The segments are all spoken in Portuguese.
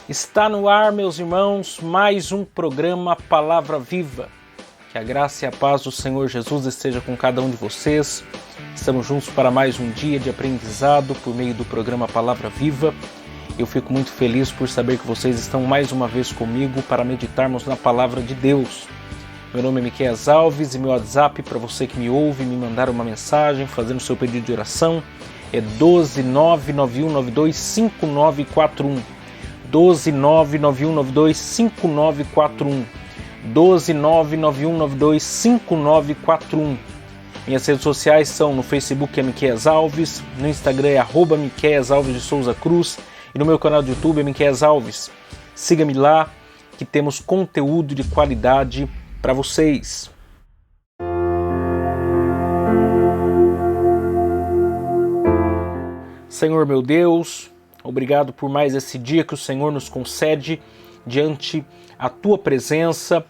Está no ar, meus irmãos, mais um programa Palavra Viva. Que a graça e a paz do Senhor Jesus esteja com cada um de vocês. Estamos juntos para mais um dia de aprendizado por meio do programa Palavra Viva. Eu fico muito feliz por saber que vocês estão mais uma vez comigo para meditarmos na Palavra de Deus. Meu nome é Miqueias Alves e meu WhatsApp para você que me ouve, me mandar uma mensagem, fazendo seu pedido de oração, é 12991925941. 12991925941. 12991925941. Minhas redes sociais são no Facebook é Miqueias Alves, no Instagram é @Miqueias Alves de Souza Cruz e no meu canal do YouTube é Miqueias Alves. Siga-me lá que temos conteúdo de qualidade para vocês. Senhor meu Deus, obrigado por mais esse dia que o Senhor nos concede diante a Tua presença.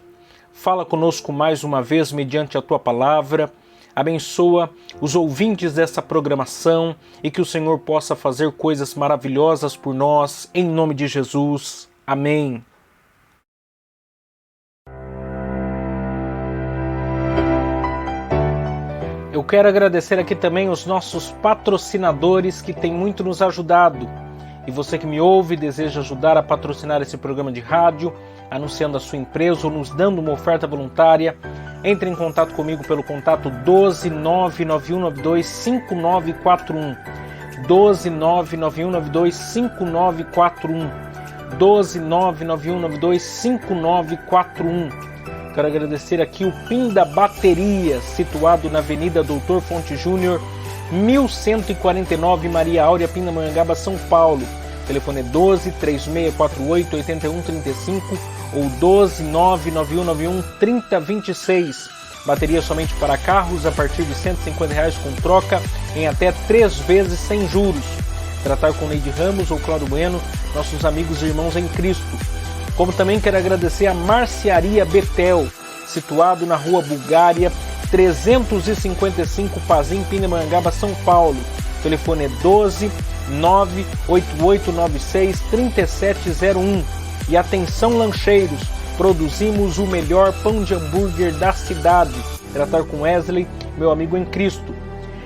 Fala conosco mais uma vez mediante a Tua palavra. Abençoa os ouvintes dessa programação e que o Senhor possa fazer coisas maravilhosas por nós, em nome de Jesus. Amém. Eu quero agradecer aqui também os nossos patrocinadores que têm muito nos ajudado. E você que me ouve e deseja ajudar a patrocinar esse programa de rádio, anunciando a sua empresa ou nos dando uma oferta voluntária, entre em contato comigo pelo contato 12991925941. 12991925941. 12991925941. Quero agradecer aqui o Pinda Bateria, situado na Avenida Doutor Fonte Júnior, 1149, Maria Áurea, Pindamonhangaba, São Paulo. O telefone é 12-3648-8135 ou 12-99191-3026. Bateria somente para carros a partir de R$ 150 com troca em até 3 vezes sem juros. Tratar com Neide Ramos ou Cláudio Bueno, nossos amigos e irmãos em Cristo. Como também quero agradecer a Marcearia Betel, situado na Rua Bulgária, 355 Pazim, Pindamonhangaba, São Paulo. O telefone é 12-98896-3701. E atenção lancheiros, produzimos o melhor pão de hambúrguer da cidade. Tratar com Wesley, meu amigo em Cristo.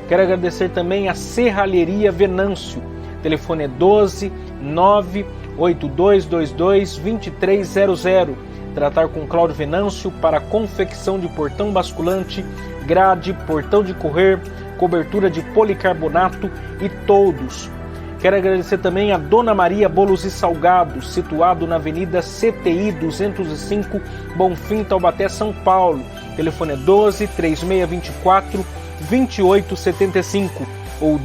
Quero agradecer também a Serralheria Venâncio. O telefone é 12-98222-2300. Tratar com Cláudio Venâncio para confecção de portão basculante, grade, portão de correr, cobertura de policarbonato e toldos. Quero agradecer também a Dona Maria Bolos e Salgados, situado na Avenida CTI 205, Bonfim, Taubaté, São Paulo. O telefone é 12-3624-2875 ou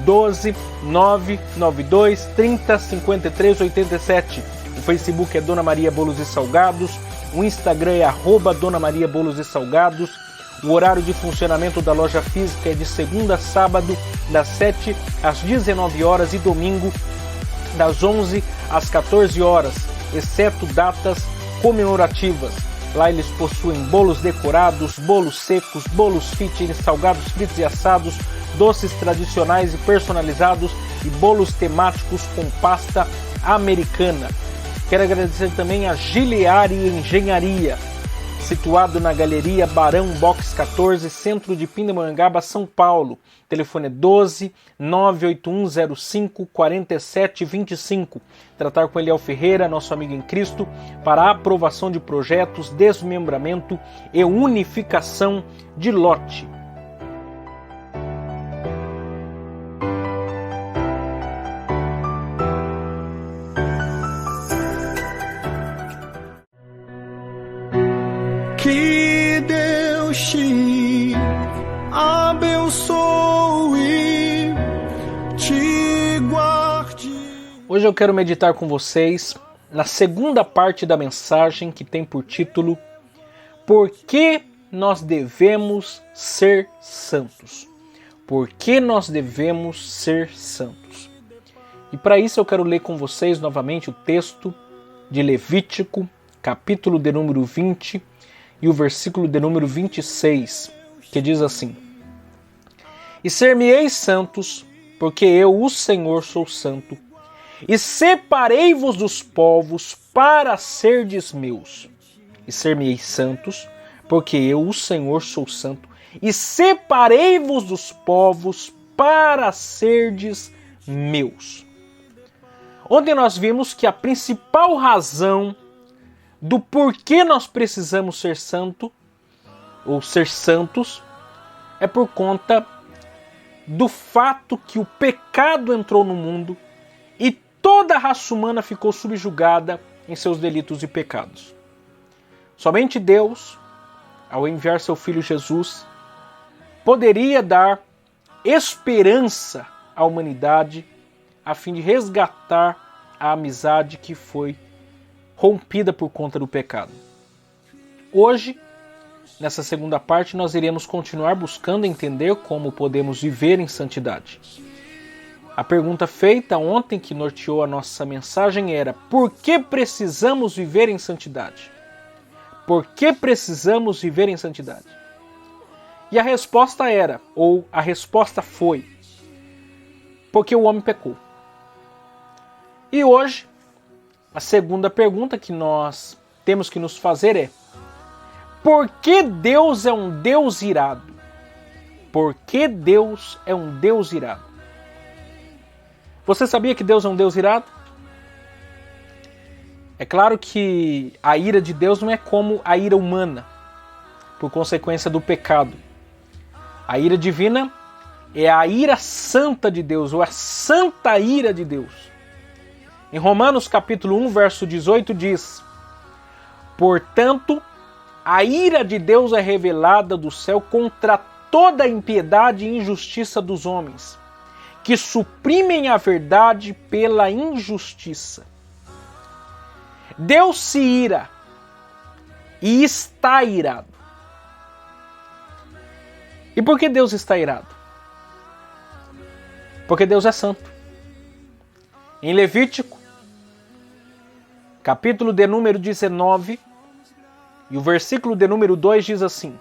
12-992-30-53-87. O Facebook é Dona Maria Bolos e Salgados. O Instagram é @Dona Maria Bolos e Salgados. O horário de funcionamento da loja física é de segunda a sábado, das 7 às 19 horas e domingo, das 11 às 14 horas, exceto datas comemorativas. Lá eles possuem bolos decorados, bolos secos, bolos fitness, salgados fritos e assados, doces tradicionais e personalizados e bolos temáticos com pasta americana. Quero agradecer também a Gileari Engenharia, situado na Galeria Barão Box 14, centro de Pindamonhangaba, São Paulo. O telefone é 12-98105-4725. Tratar com Eliel Ferreira, nosso amigo em Cristo, para a aprovação de projetos, desmembramento e unificação de lote. Que Deus te abençoe, te guarde. Hoje eu quero meditar com vocês na segunda parte da mensagem que tem por título Por que nós devemos ser santos? Por que nós devemos ser santos? E para isso eu quero ler com vocês novamente o texto de Levítico, capítulo de número 20 e o versículo de número 26, que diz assim: E ser-me-eis santos, porque eu, o Senhor, sou santo. E separei-vos dos povos para serdes meus. E ser-me-eis santos, porque eu, o Senhor, sou santo. E separei-vos dos povos para serdes meus. Ontem nós vimos que a principal razão do porquê nós precisamos ser santo, ou ser santos, é por conta do fato que o pecado entrou no mundo e toda a raça humana ficou subjugada em seus delitos e pecados. Somente Deus, ao enviar seu Filho Jesus, poderia dar esperança à humanidade a fim de resgatar a amizade que foi rompida por conta do pecado. Hoje, nessa segunda parte, nós iremos continuar buscando entender como podemos viver em santidade. A pergunta feita ontem que norteou a nossa mensagem era: por que precisamos viver em santidade? Por que precisamos viver em santidade? E a resposta era, ou a resposta foi, porque o homem pecou. E hoje, a segunda pergunta que nós temos que nos fazer é: por que Deus é um Deus irado? Por que Deus é um Deus irado? Você sabia que Deus é um Deus irado? É claro que a ira de Deus não é como a ira humana, por consequência do pecado. A ira divina é a ira santa de Deus, ou a santa ira de Deus. Em Romanos capítulo 1, verso 18 diz: portanto, a ira de Deus é revelada do céu contra toda a impiedade e injustiça dos homens, que suprimem a verdade pela injustiça. Deus se ira e está irado. E por que Deus está irado? Porque Deus é santo. Em Levítico, capítulo de número 19, e o versículo de número 2 diz assim: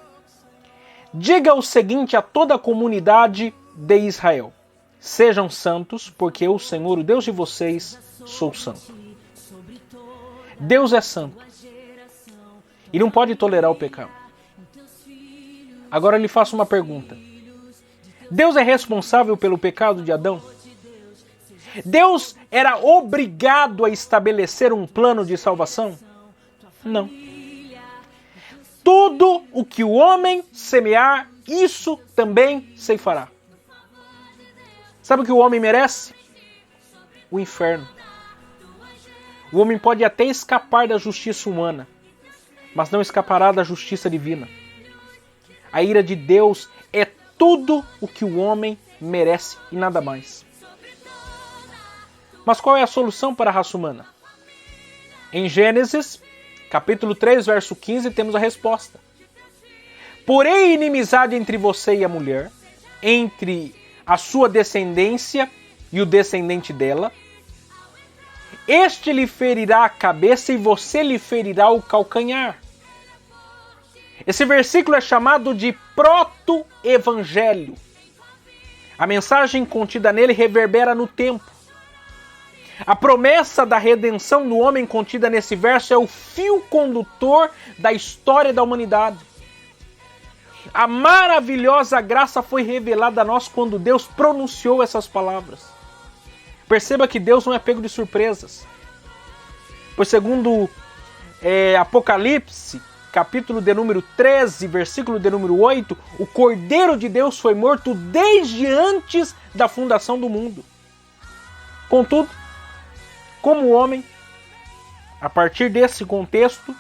diga o seguinte a toda a comunidade de Israel: sejam santos, porque eu, o Senhor, o Deus de vocês, sou santo. Deus é santo e não pode tolerar o pecado. Agora lhe faço uma pergunta: Deus é responsável pelo pecado de Adão? Deus era obrigado a estabelecer um plano de salvação? Não. Tudo o que o homem semear, isso também ceifará. Sabe o que o homem merece? O inferno. O homem pode até escapar da justiça humana, mas não escapará da justiça divina. A ira de Deus é tudo o que o homem merece e nada mais. Mas qual é a solução para a raça humana? Em Gênesis, capítulo 3, verso 15, temos a resposta. Porém, inimizade entre você e a mulher, entre a sua descendência e o descendente dela. Este lhe ferirá a cabeça e você lhe ferirá o calcanhar. Esse versículo é chamado de proto-evangelho. A mensagem contida nele reverbera no tempo. A promessa da redenção do homem contida nesse verso é o fio condutor da história da humanidade. A maravilhosa graça foi revelada a nós quando Deus pronunciou essas palavras. Perceba que Deus não é pego de surpresas. Pois segundo Apocalipse, capítulo de número 13, versículo de número 8, o Cordeiro de Deus foi morto desde antes da fundação do mundo. Contudo, como homem, a partir desse contexto,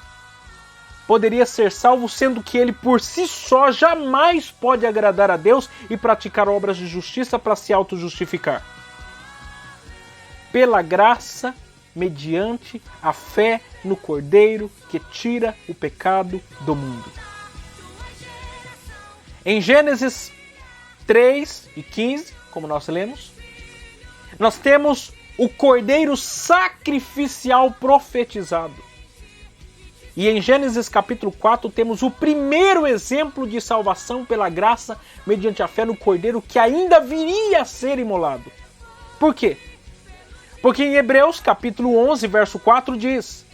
poderia ser salvo, sendo que ele por si só jamais pode agradar a Deus e praticar obras de justiça para se auto-justificar. Pela graça, mediante a fé no Cordeiro que tira o pecado do mundo. Em Gênesis 3 e 15, como nós lemos, nós temos o Cordeiro sacrificial profetizado. E em Gênesis capítulo 4 temos o primeiro exemplo de salvação pela graça mediante a fé no Cordeiro que ainda viria a ser imolado. Por quê? Porque em Hebreus capítulo 11, verso 4 diz: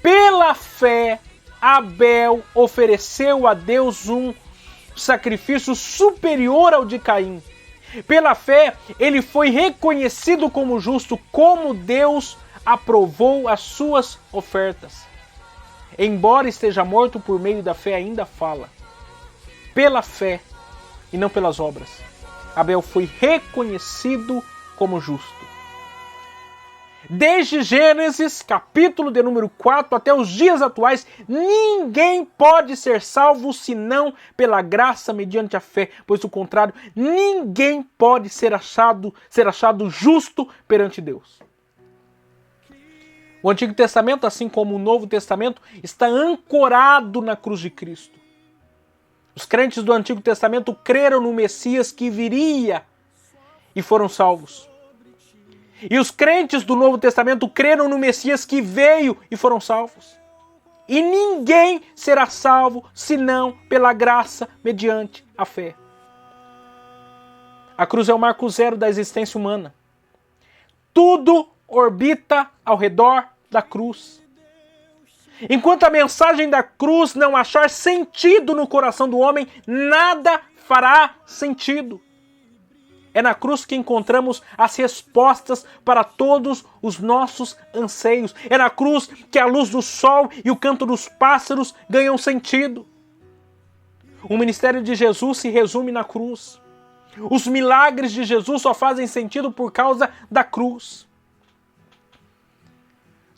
pela fé Abel ofereceu a Deus um sacrifício superior ao de Caim. Pela fé ele foi reconhecido como justo, como Deus aprovou as suas ofertas. Embora esteja morto, por meio da fé ainda fala. Pela fé e não pelas obras, Abel foi reconhecido como justo. Desde Gênesis, capítulo de número 4, até os dias atuais, ninguém pode ser salvo senão pela graça mediante a fé, pois do contrário, ninguém pode ser achado justo perante Deus. O Antigo Testamento, assim como o Novo Testamento, está ancorado na cruz de Cristo. Os crentes do Antigo Testamento creram no Messias que viria e foram salvos. E os crentes do Novo Testamento creram no Messias que veio e foram salvos. E ninguém será salvo senão pela graça mediante a fé. A cruz é o marco zero da existência humana. Tudo orbita ao redor da cruz. Enquanto a mensagem da cruz não achar sentido no coração do homem, nada fará sentido. É na cruz que encontramos as respostas para todos os nossos anseios. É na cruz que a luz do sol e o canto dos pássaros ganham sentido. O ministério de Jesus se resume na cruz. Os milagres de Jesus só fazem sentido por causa da cruz.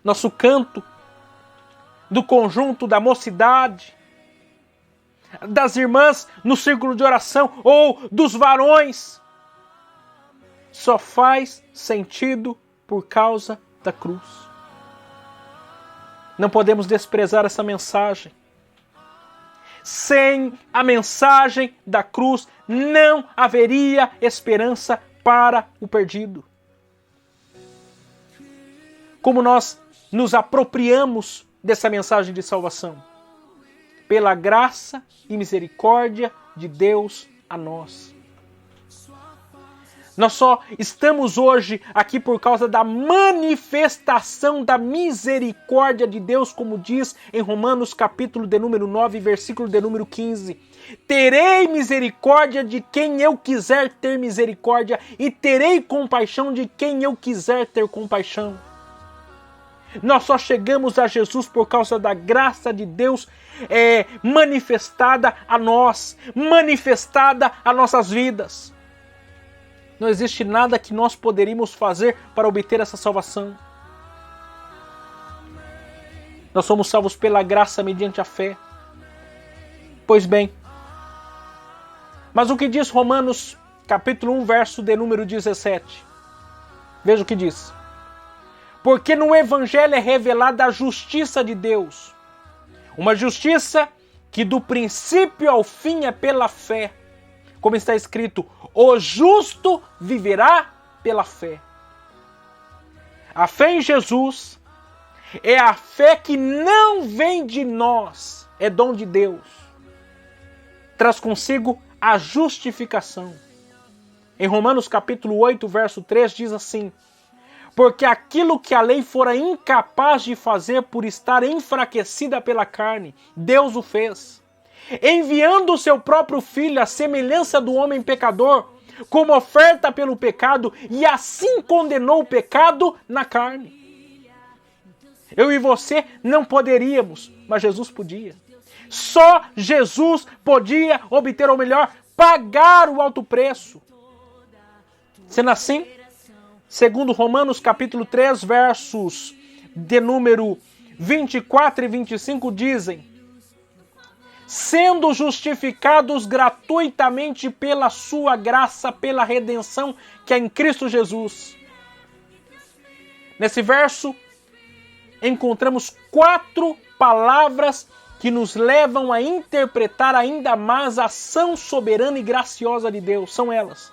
Nosso canto do conjunto da mocidade, das irmãs no círculo de oração ou dos varões, só faz sentido por causa da cruz. Não podemos desprezar essa mensagem. Sem a mensagem da cruz não haveria esperança para o perdido. Como nós nos apropriamos dessa mensagem de salvação? Pela graça e misericórdia de Deus a nós. Nós só estamos hoje aqui por causa da manifestação da misericórdia de Deus, como diz em Romanos capítulo de número 9, versículo de número 15. Terei misericórdia de quem eu quiser ter misericórdia e terei compaixão de quem eu quiser ter compaixão. Nós só chegamos a Jesus por causa da graça de Deus manifestada a nós, manifestada a nossas vidas. Não existe nada que nós poderíamos fazer para obter essa salvação. Nós somos salvos pela graça mediante a fé. Pois bem, mas o que diz Romanos capítulo 1, verso de número 17? Veja o que diz. Porque no Evangelho é revelada a justiça de Deus. Uma justiça que do princípio ao fim é pela fé. Como está escrito, o justo viverá pela fé. A fé em Jesus é a fé que não vem de nós, é dom de Deus. Traz consigo a justificação. Em Romanos capítulo 8, verso 3 diz assim: porque aquilo que a lei fora incapaz de fazer por estar enfraquecida pela carne, Deus o fez, enviando o seu próprio Filho à semelhança do homem pecador, como oferta pelo pecado, e assim condenou o pecado na carne. Eu e você não poderíamos, mas Jesus podia. Só Jesus podia obter, ou melhor, pagar o alto preço. Sendo assim, segundo Romanos capítulo 3, versos de número 24 e 25 dizem: sendo justificados gratuitamente pela sua graça, pela redenção que é em Cristo Jesus. Nesse verso, encontramos 4 palavras que nos levam a interpretar ainda mais a ação soberana e graciosa de Deus. São elas: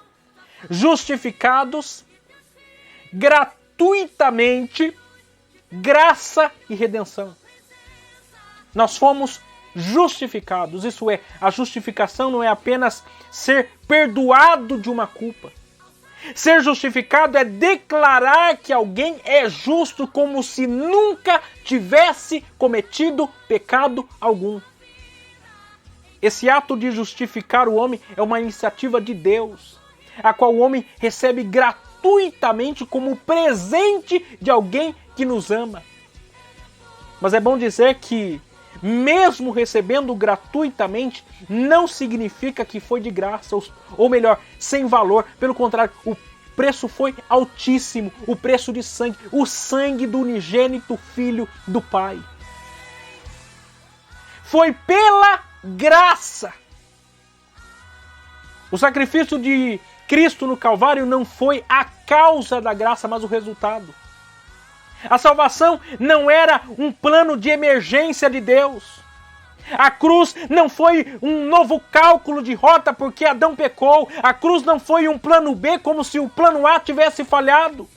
justificados, gratuitamente, graça e redenção. Nós fomos justificados. Isso é, a justificação não é apenas ser perdoado de uma culpa. Ser justificado é declarar que alguém é justo como se nunca tivesse cometido pecado algum. Esse ato de justificar o homem é uma iniciativa de Deus, a qual o homem recebe gratuitamente como presente de alguém que nos ama. Mas é bom dizer que, mesmo recebendo gratuitamente, não significa que foi de graça, ou melhor, sem valor. Pelo contrário, o preço foi altíssimo, o preço de sangue, o sangue do unigênito Filho do Pai. Foi pela graça. O sacrifício de Cristo no Calvário não foi a causa da graça, mas o resultado. A salvação não era um plano de emergência de Deus. A cruz não foi um novo cálculo de rota porque Adão pecou. A cruz não foi um plano B como se o plano A tivesse falhado.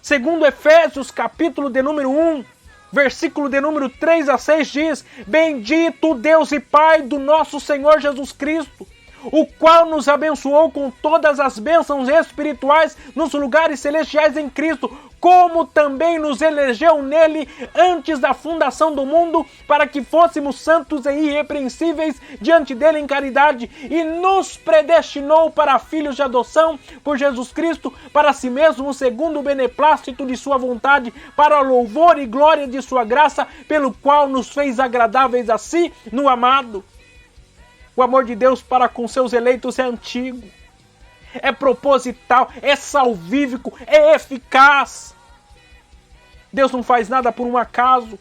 Segundo Efésios, capítulo de número 1, versículo de número 3 a 6 diz: Bendito Deus e Pai do nosso Senhor Jesus Cristo, o qual nos abençoou com todas as bênçãos espirituais nos lugares celestiais em Cristo, como também nos elegeu nele antes da fundação do mundo, para que fôssemos santos e irrepreensíveis diante dele em caridade, e nos predestinou para filhos de adoção por Jesus Cristo, para si mesmo, segundo o beneplácito de sua vontade, para louvor e glória de sua graça, pelo qual nos fez agradáveis a si no amado. O amor de Deus para com seus eleitos é antigo, é proposital, é salvífico, é eficaz. Deus não faz nada por um acaso.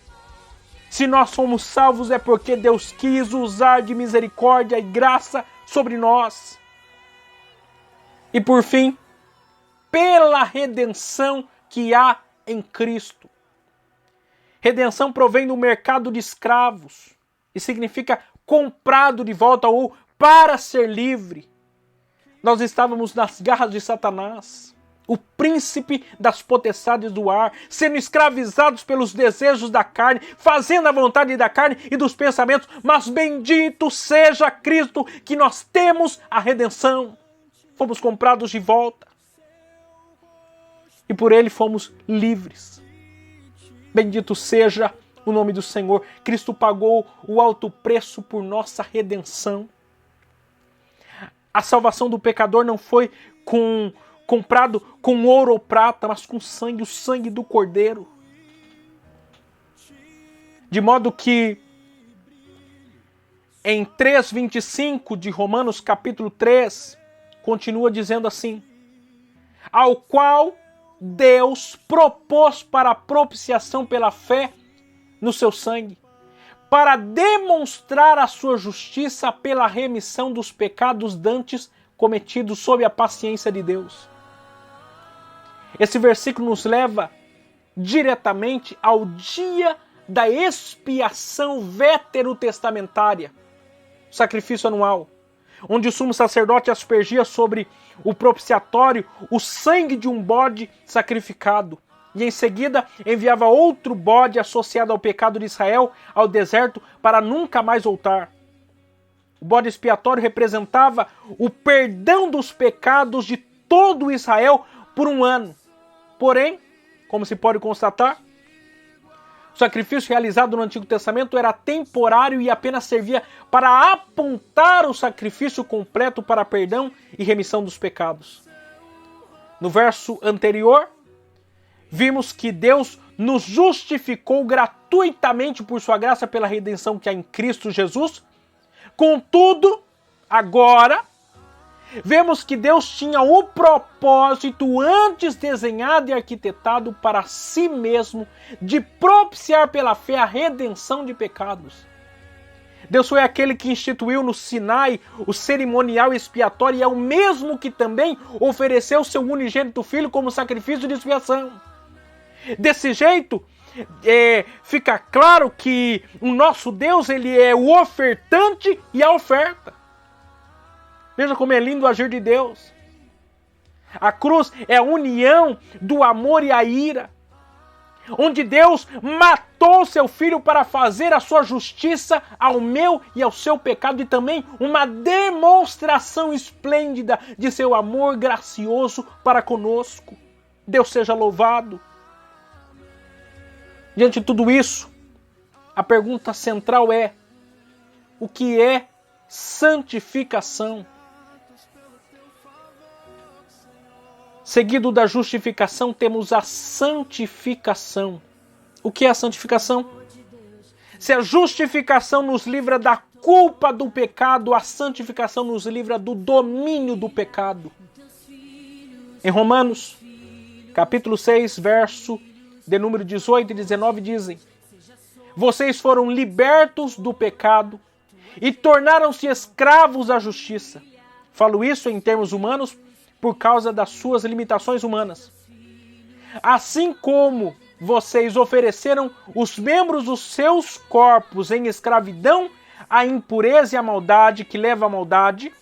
Se nós fomos salvos é porque Deus quis usar de misericórdia e graça sobre nós. E por fim, pela redenção que há em Cristo. Redenção provém do mercado de escravos e significa comprado de volta ou para ser livre. Nós estávamos nas garras de Satanás, o príncipe das potestades do ar, sendo escravizados pelos desejos da carne, fazendo a vontade da carne e dos pensamentos, mas bendito seja Cristo que nós temos a redenção. Fomos comprados de volta e por ele fomos livres. Bendito seja o nome do Senhor. Cristo pagou o alto preço por nossa redenção. A salvação do pecador não foi comprado com ouro ou prata, mas com sangue, o sangue do Cordeiro. De modo que em 3:25 de Romanos capítulo 3, continua dizendo assim: ao qual Deus propôs para a propiciação pela fé no seu sangue, para demonstrar a sua justiça pela remissão dos pecados dantes cometidos sob a paciência de Deus. Esse versículo nos leva diretamente ao dia da expiação veterotestamentária, sacrifício anual, onde o sumo sacerdote aspergia sobre o propiciatório o sangue de um bode sacrificado, e em seguida enviava outro bode associado ao pecado de Israel ao deserto para nunca mais voltar. O bode expiatório representava o perdão dos pecados de todo Israel por um ano. Porém, como se pode constatar, o sacrifício realizado no Antigo Testamento era temporário e apenas servia para apontar o sacrifício completo para perdão e remissão dos pecados. No verso anterior, vimos que Deus nos justificou gratuitamente por sua graça pela redenção que há em Cristo Jesus. Contudo, agora, vemos que Deus tinha o propósito antes desenhado e arquitetado para si mesmo de propiciar pela fé a redenção de pecados. Deus foi aquele que instituiu no Sinai o cerimonial expiatório e é o mesmo que também ofereceu seu unigênito Filho como sacrifício de expiação. Desse jeito, fica claro que o nosso Deus ele é o ofertante e a oferta. Veja como é lindo o agir de Deus. A cruz é a união do amor e a ira. onde Deus matou seu filho para fazer a sua justiça ao meu e ao seu pecado, e também uma demonstração esplêndida de seu amor gracioso para conosco. Deus seja louvado. Diante de tudo isso, a pergunta central é: o que é santificação? Seguido da justificação, temos a santificação. O que é a santificação? Se a justificação nos livra da culpa do pecado, a santificação nos livra do domínio do pecado. Em Romanos, capítulo 6, verso de número 18 e 19, dizem: vocês foram libertos do pecado e tornaram-se escravos da justiça. Falo isso em termos humanos por causa das suas limitações humanas. Assim como vocês ofereceram os membros dos seus corpos em escravidão à impureza e à maldade que leva à maldade,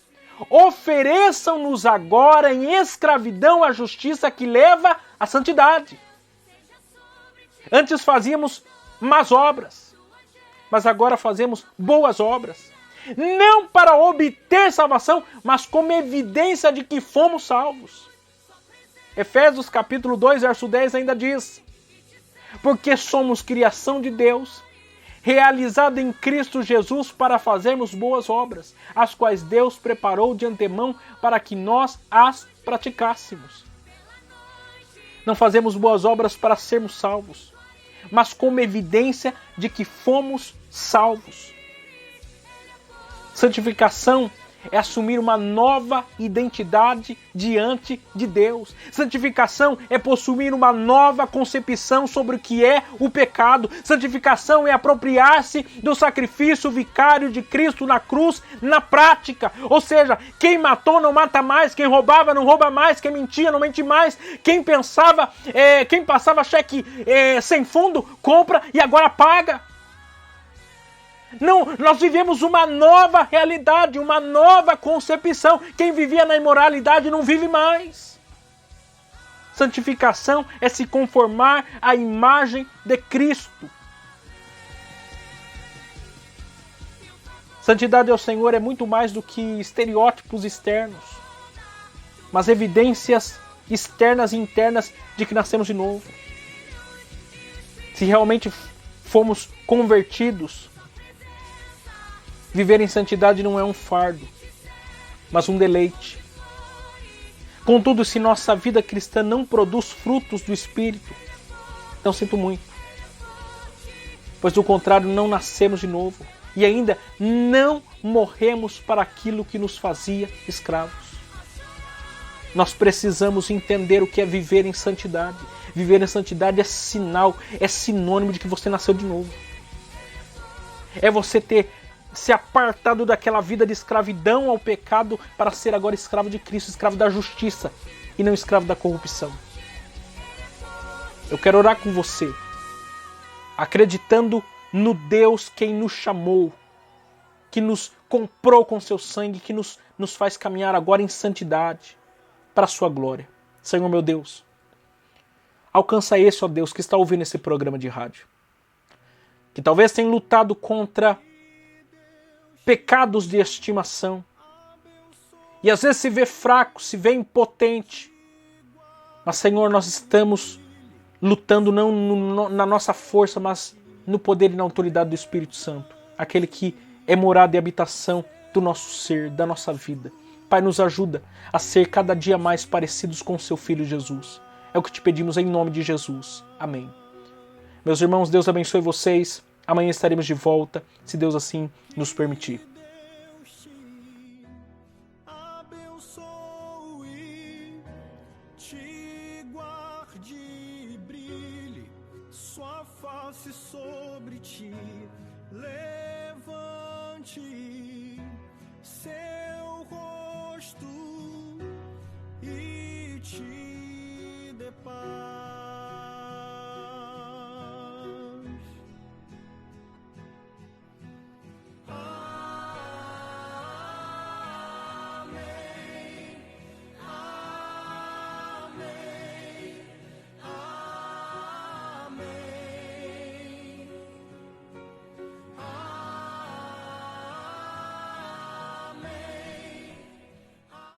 ofereçam-nos agora em escravidão à justiça que leva à santidade. Antes fazíamos más obras, mas agora fazemos boas obras. Não para obter salvação, mas como evidência de que fomos salvos. Efésios capítulo 2, verso 10 ainda diz: porque somos criação de Deus, realizada em Cristo Jesus para fazermos boas obras, as quais Deus preparou de antemão para que nós as praticássemos. Não fazemos boas obras para sermos salvos, mas como evidência de que fomos salvos. Santificação é assumir uma nova identidade diante de Deus. Santificação é possuir uma nova concepção sobre o que é o pecado. Santificação é apropriar-se do sacrifício vicário de Cristo na cruz na prática. Ou seja, quem matou não mata mais, quem roubava não rouba mais, quem mentia não mente mais, quem passava cheque sem fundo, compra e agora paga. Não, nós vivemos uma nova realidade, uma nova concepção. Quem vivia na imoralidade não vive mais. Santificação é se conformar à imagem de Cristo. Santidade ao Senhor é muito mais do que estereótipos externos, mas evidências externas e internas de que nascemos de novo. Se realmente fomos convertidos, viver em santidade não é um fardo, mas um deleite. Contudo, se nossa vida cristã não produz frutos do Espírito, então sinto muito. Pois do contrário, não nascemos de novo e ainda não morremos para aquilo que nos fazia escravos. Nós precisamos entender o que é viver em santidade. Viver em santidade é sinal, é sinônimo de que você nasceu de novo. É você ter se apartado daquela vida de escravidão ao pecado para ser agora escravo de Cristo, escravo da justiça e não escravo da corrupção. Eu quero orar com você, acreditando no Deus quem nos chamou, que nos comprou com seu sangue, que nos faz caminhar agora em santidade para a sua glória. Senhor meu Deus, alcança esse, ó Deus, que está ouvindo esse programa de rádio, que talvez tenha lutado contra pecados de estimação. E às vezes se vê fraco, se vê impotente. Mas, Senhor, nós estamos lutando não na nossa força, mas no poder e na autoridade do Espírito Santo. Aquele que é morada e habitação do nosso ser, da nossa vida. Pai, nos ajuda a ser cada dia mais parecidos com o seu Filho Jesus. É o que te pedimos em nome de Jesus. Amém. Meus irmãos, Deus abençoe vocês. Amanhã estaremos de volta, se Deus assim nos permitir. Abençoe, te guarde e brilhe, sua face sobre ti, levante seu rosto